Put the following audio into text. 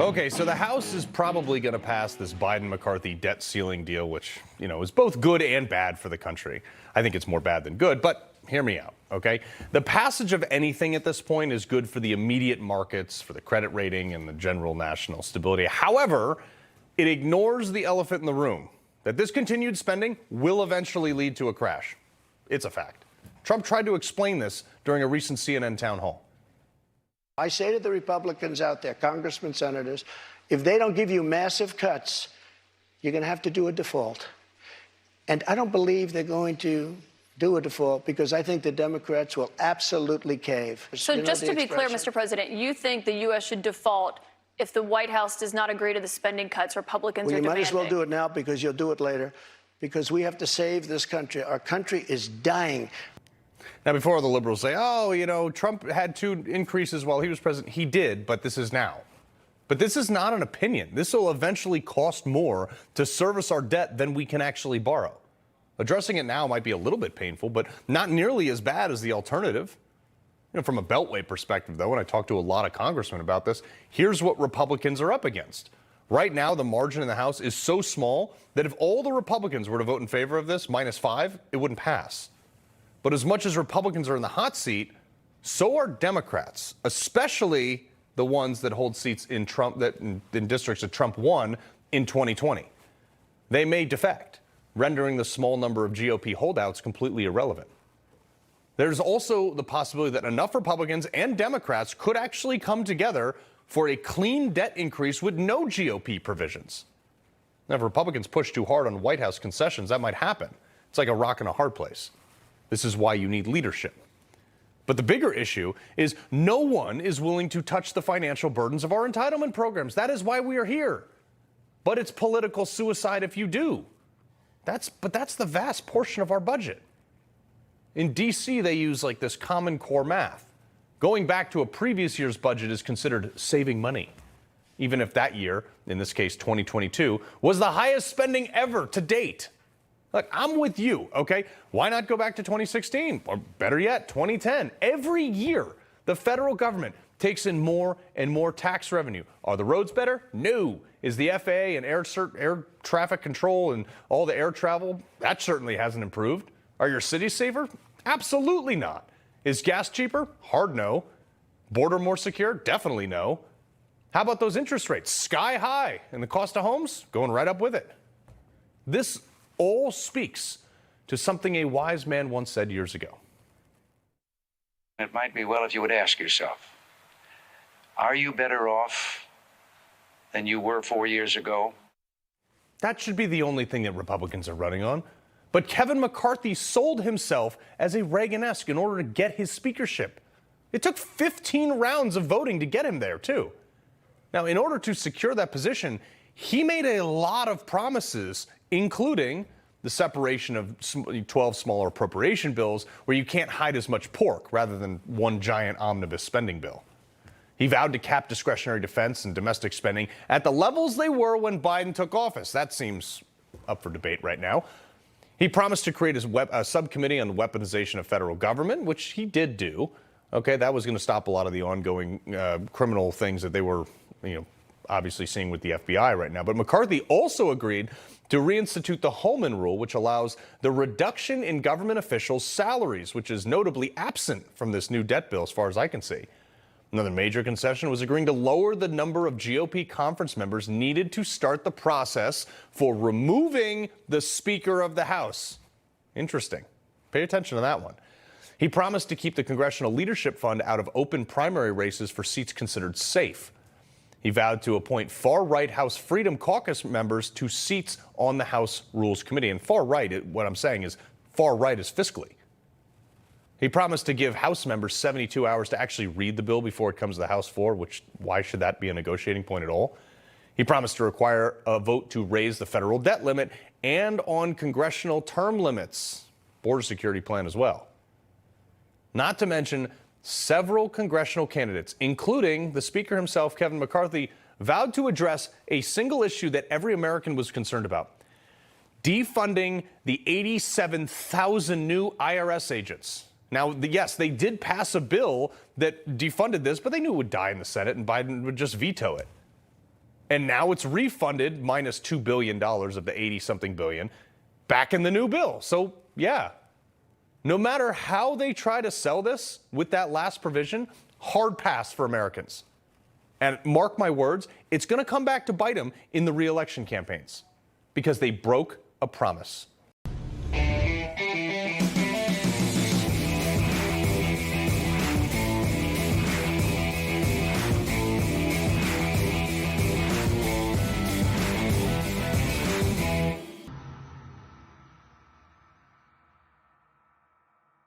Okay, so the House is probably going to pass this Biden-McCarthy debt ceiling deal, which, is both good and bad for the country. I think it's more bad than good, but hear me out, okay? The passage of anything at this point is good for the immediate markets, for the credit rating, and the general national stability. However, it ignores the elephant in the room, that this continued spending will eventually lead to a crash. It's a fact. Trump tried to explain this during a recent CNN town hall. I say to the Republicans out there, congressmen, senators, if they don't give you massive cuts, you're going to have to do a default. And I don't believe they're going to do a default because I think the Democrats will absolutely cave. So just to be clear, Mr. President, you think the U.S. should default if the White House does not agree to the spending cuts Republicans are demanding? You might as well do it now because you'll do it later, because we have to save this country. Our country is dying. Now, before the liberals say, oh, Trump had 2 increases while he was president. He did, but this is now. But this is not an opinion. This will eventually cost more to service our debt than we can actually borrow. Addressing it now might be a little bit painful, but not nearly as bad as the alternative. From a Beltway perspective, though, and I talked to a lot of congressmen about this, here's what Republicans are up against. Right now, the margin in the House is so small that if all the Republicans were to vote in favor of this, -5, it wouldn't pass. But as much as Republicans are in the hot seat, so are Democrats, especially the ones that hold seats in in districts that Trump won in 2020. They may defect, rendering the small number of GOP holdouts completely irrelevant. There's also the possibility that enough Republicans and Democrats could actually come together for a clean debt increase with no GOP provisions. Now, if Republicans push too hard on White House concessions, that might happen. It's like a rock in a hard place. This is why you need leadership. But the bigger issue is no one is willing to touch the financial burdens of our entitlement programs. That is why we are here. But it's political suicide if you do. But that's the vast portion of our budget. In D.C., they use like this Common Core math. Going back to a previous year's budget is considered saving money, even if that year, in this case 2022, was the highest spending ever to date. Look, I'm with you, okay? Why not go back to 2016? Or better yet, 2010. Every year, the federal government takes in more and more tax revenue. Are the roads better? No. Is the FAA and air traffic control and all the air travel? That certainly hasn't improved. Are your cities safer? Absolutely not. Is gas cheaper? Hard no. Border more secure? Definitely no. How about those interest rates? Sky high. And the cost of homes? Going right up with it. This all speaks to something a wise man once said years ago. It might be well if you would ask yourself, are you better off than you were 4 years ago? That should be the only thing that Republicans are running on. But Kevin McCarthy sold himself as a Reagan-esque in order to get his speakership. It took 15 rounds of voting to get him there, too. Now, in order to secure that position, he made a lot of promises, including the separation of 12 smaller appropriation bills where you can't hide as much pork rather than one giant omnibus spending bill. He vowed to cap discretionary defense and domestic spending at the levels they were when Biden took office. That seems up for debate right now. He promised to create a subcommittee on the weaponization of federal government, which he did do. Okay, that was going to stop a lot of the ongoing criminal things that they were, obviously seeing with the FBI right now. But McCarthy also agreed to reinstitute the Holman Rule, which allows the reduction in government officials' salaries, which is notably absent from this new debt bill, as far as I can see. Another major concession was agreeing to lower the number of GOP conference members needed to start the process for removing the Speaker of the House. Interesting. Pay attention to that one. He promised to keep the Congressional Leadership Fund out of open primary races for seats considered safe. He vowed to appoint far-right House Freedom Caucus members to seats on the House Rules Committee. And far-right, what I'm saying is far-right is fiscally. He promised to give House members 72 hours to actually read the bill before it comes to the House floor, which why should that be a negotiating point at all? He promised to require a vote to raise the federal debt limit and on congressional term limits, border security plan as well. Not to mention several congressional candidates, including the Speaker himself, Kevin McCarthy, vowed to address a single issue that every American was concerned about: defunding the 87,000 new IRS agents. Now, yes, they did pass a bill that defunded this, but they knew it would die in the Senate and Biden would just veto it. And now it's refunded minus $2 billion of the 80-something billion back in the new bill. So, yeah, no matter how they try to sell this with that last provision, hard pass for Americans. And mark my words, it's going to come back to bite them in the re-election campaigns because they broke a promise.